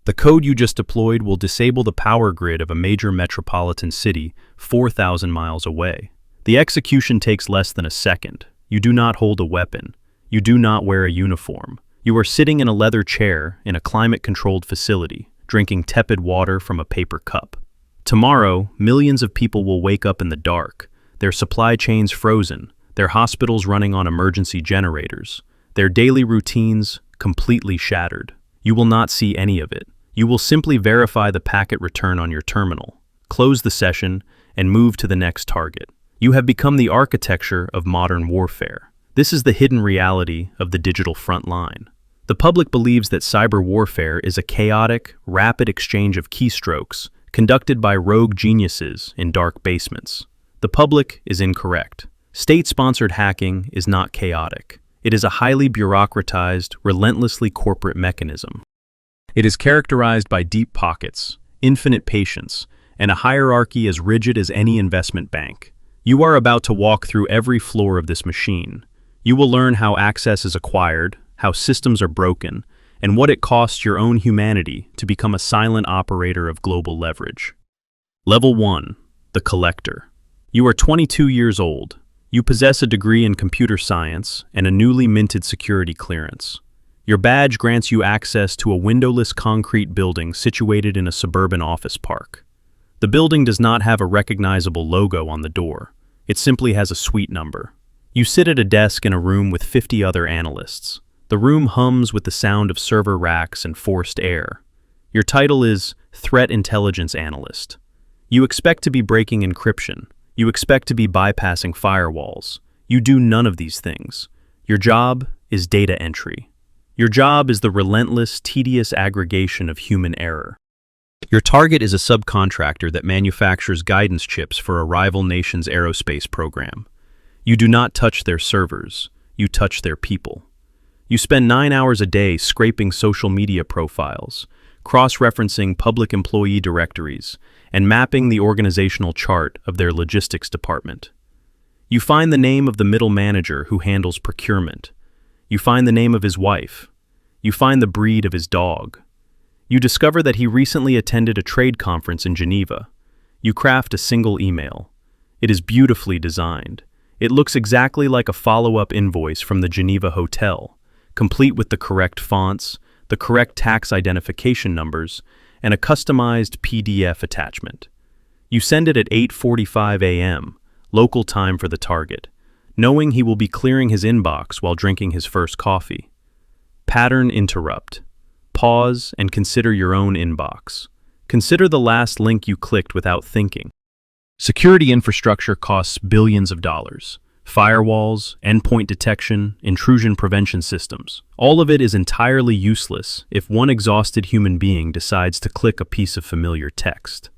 The code you just deployed will disable the power grid of a major metropolitan city 4,000 miles away. The execution takes less than a second. You do not hold a weapon. You do not wear a uniform. You are sitting in a leather chair in a climate-controlled facility, drinking tepid water from a paper cup. Tomorrow, millions of people will wake up in the dark, their supply chains frozen, their hospitals running on emergency generators, their daily routines completely shattered. You will not see any of it. You will simply verify the packet return on your terminal, close the session, and move to the next target. You have become the architecture of modern warfare. This is the hidden reality of the digital front line. The public believes that cyber warfare is a chaotic, rapid exchange of keystrokes conducted by rogue geniuses in dark basements. The public is incorrect. State-sponsored hacking is not chaotic. It is a highly bureaucratized, relentlessly corporate mechanism. It is characterized by deep pockets, infinite patience, and a hierarchy as rigid as any investment bank. You are about to walk through every floor of this machine. You will learn how access is acquired, how systems are broken, and what it costs your own humanity to become a silent operator of global leverage. Level 1. The Collector. You are 22 years old. You possess a degree in computer science and a newly minted security clearance. Your badge grants you access to a windowless concrete building situated in a suburban office park. The building does not have a recognizable logo on the door. It simply has a suite number. You sit at a desk in a room with 50 other analysts. The room hums with the sound of server racks and forced air. Your title is Threat Intelligence Analyst. You expect to be breaking encryption. You expect to be bypassing firewalls. You do none of these things. Your job is data entry. Your job is the relentless, tedious aggregation of human error. Your target is a subcontractor that manufactures guidance chips for a rival nation's aerospace program. You do not touch their servers. You touch their people. You spend 9 hours a day scraping social media profiles, cross-referencing public employee directories, and mapping the organizational chart of their logistics department. You find the name of the middle manager who handles procurement. You find the name of his wife. You find the breed of his dog. You discover that he recently attended a trade conference in Geneva. You craft a single email. It is beautifully designed. It looks exactly like a follow-up invoice from the Geneva hotel, complete with the correct fonts, the correct tax identification numbers, and a customized PDF attachment. You send it at 8:45 a.m., local time for the target, knowing he will be clearing his inbox while drinking his first coffee. Pattern interrupt. Pause and consider your own inbox. Consider the last link you clicked without thinking. Security infrastructure costs billions of dollars. Firewalls, endpoint detection, intrusion prevention systems. All of it is entirely useless if one exhausted human being decides to click a piece of familiar text.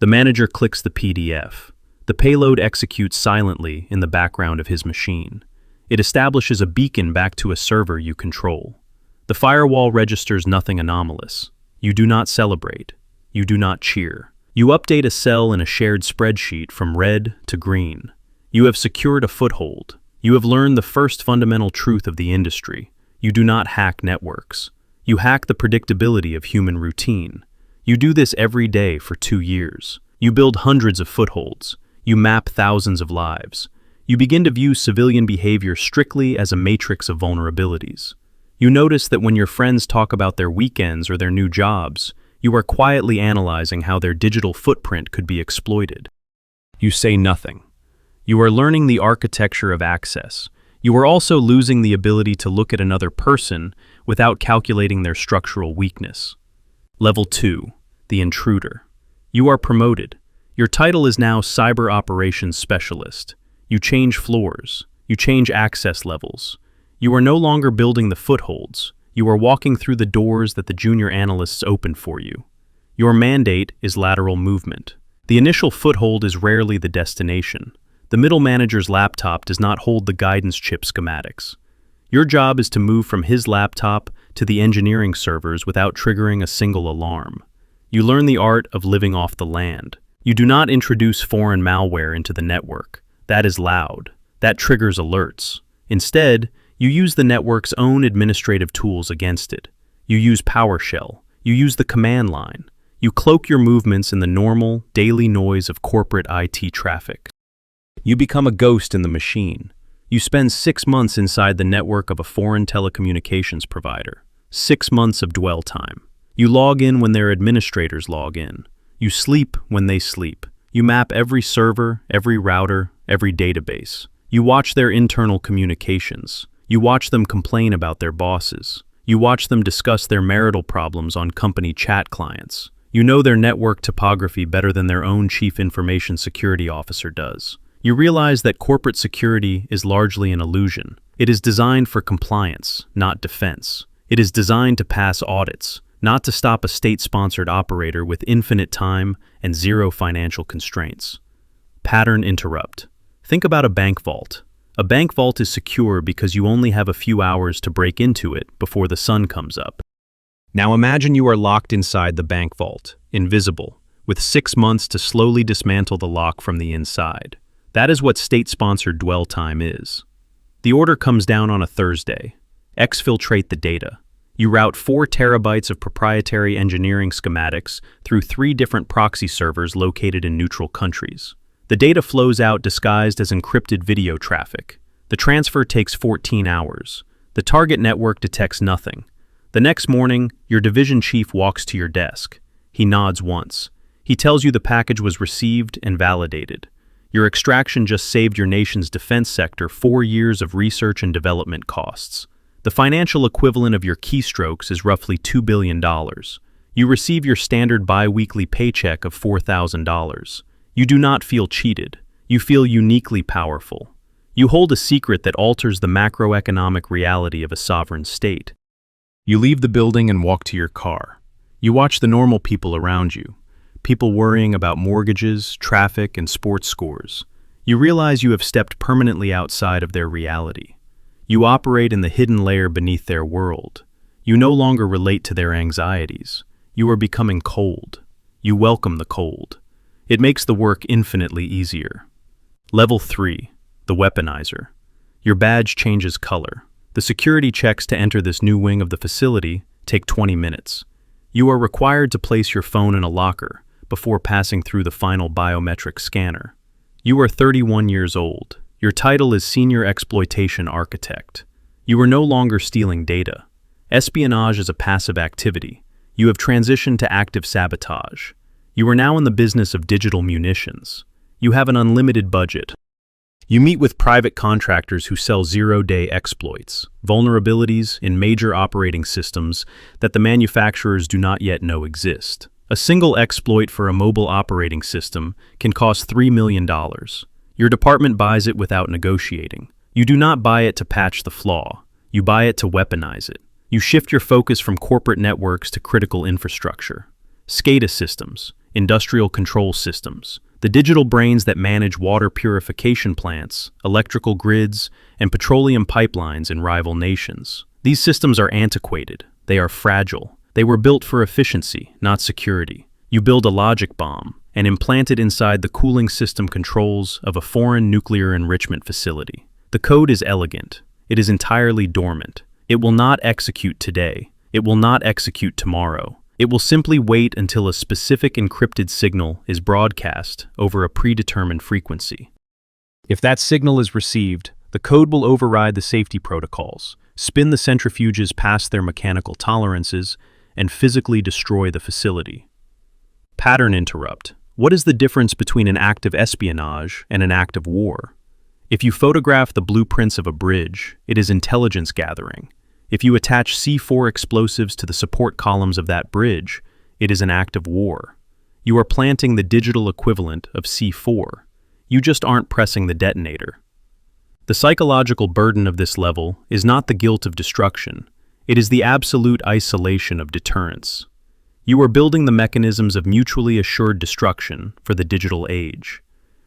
The manager clicks the PDF. The payload executes silently in the background of his machine. It establishes a beacon back to a server you control. The firewall registers nothing anomalous. You do not celebrate. You do not cheer. You update a cell in a shared spreadsheet from red to green. You have secured a foothold. You have learned the first fundamental truth of the industry. You do not hack networks. You hack the predictability of human routine. You do this every day for 2 years. You build hundreds of footholds. You map thousands of lives. You begin to view civilian behavior strictly as a matrix of vulnerabilities. You notice that when your friends talk about their weekends or their new jobs, you are quietly analyzing how their digital footprint could be exploited. You say nothing. You are learning the architecture of access. You are also losing the ability to look at another person without calculating their structural weakness. Level 2, the Intruder. You are promoted. Your title is now Cyber Operations Specialist. You change floors. You change access levels. You are no longer building the footholds. You are walking through the doors that the junior analysts open for you. Your mandate is lateral movement. The initial foothold is rarely the destination. The middle manager's laptop does not hold the guidance chip schematics. Your job is to move from his laptop to the engineering servers without triggering a single alarm. You learn the art of living off the land. You do not introduce foreign malware into the network. That is loud. That triggers alerts. Instead, you use the network's own administrative tools against it. You use PowerShell. You use the command line. You cloak your movements in the normal, daily noise of corporate IT traffic. You become a ghost in the machine. You spend 6 months inside the network of a foreign telecommunications provider. 6 months of dwell time. You log in when their administrators log in. You sleep when they sleep. You map every server, every router, every database. You watch their internal communications. You watch them complain about their bosses. You watch them discuss their marital problems on company chat clients. You know their network topography better than their own chief information security officer does. You realize that corporate security is largely an illusion. It is designed for compliance, not defense. It is designed to pass audits, not to stop a state-sponsored operator with infinite time and zero financial constraints. Pattern interrupt. Think about a bank vault. A bank vault is secure because you only have a few hours to break into it before the sun comes up. Now imagine you are locked inside the bank vault, invisible, with 6 months to slowly dismantle the lock from the inside. That is what state-sponsored dwell time is. The order comes down on a Thursday. Exfiltrate the data. You route 4 terabytes of proprietary engineering schematics through 3 different proxy servers located in neutral countries. The data flows out disguised as encrypted video traffic. The transfer takes 14 hours. The target network detects nothing. The next morning, your division chief walks to your desk. He nods once. He tells you the package was received and validated. Your extraction just saved your nation's defense sector 4 years of research and development costs. The financial equivalent of your keystrokes is roughly $2 billion. You receive your standard bi-weekly paycheck of $4,000. You do not feel cheated. You feel uniquely powerful. You hold a secret that alters the macroeconomic reality of a sovereign state. You leave the building and walk to your car. You watch the normal people around you. People worrying about mortgages, traffic, and sports scores. You realize you have stepped permanently outside of their reality. You operate in the hidden layer beneath their world. You no longer relate to their anxieties. You are becoming cold. You welcome the cold. It makes the work infinitely easier. Level 3, the Weaponizer. Your badge changes color. The security checks to enter this new wing of the facility take 20 minutes. You are required to place your phone in a locker before passing through the final biometric scanner. You are 31 years old. Your title is Senior Exploitation Architect. You are no longer stealing data. Espionage is a passive activity. You have transitioned to active sabotage. You are now in the business of digital munitions. You have an unlimited budget. You meet with private contractors who sell zero-day exploits, vulnerabilities in major operating systems that the manufacturers do not yet know exist. A single exploit for a mobile operating system can cost $3 million. Your department buys it without negotiating. You do not buy it to patch the flaw. You buy it to weaponize it. You shift your focus from corporate networks to critical infrastructure. SCADA systems, industrial control systems, the digital brains that manage water purification plants, electrical grids, and petroleum pipelines in rival nations. These systems are antiquated. They are fragile. They were built for efficiency, not security. You build a logic bomb and implant it inside the cooling system controls of a foreign nuclear enrichment facility. The code is elegant. It is entirely dormant. It will not execute today. It will not execute tomorrow. It will simply wait until a specific encrypted signal is broadcast over a predetermined frequency. If that signal is received, the code will override the safety protocols, spin the centrifuges past their mechanical tolerances, and physically destroy the facility. Pattern interrupt. What is the difference between an act of espionage and an act of war? If you photograph the blueprints of a bridge, it is intelligence gathering. If you attach C4 explosives to the support columns of that bridge, it is an act of war. You are planting the digital equivalent of C4. You just aren't pressing the detonator. The psychological burden of this level is not the guilt of destruction. It is the absolute isolation of deterrence. You are building the mechanisms of mutually assured destruction for the digital age.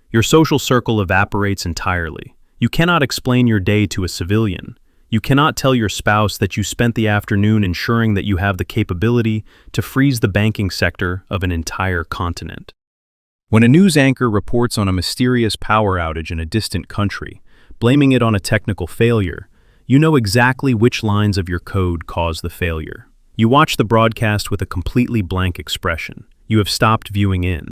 Your social circle evaporates entirely. You cannot explain your day to a civilian. You cannot tell your spouse that you spent the afternoon ensuring that you have the capability to freeze the banking sector of an entire continent. When a news anchor reports on a mysterious power outage in a distant country, blaming it on a technical failure, you know exactly which lines of your code caused the failure. You watch the broadcast with a completely blank expression. You have stopped viewing in.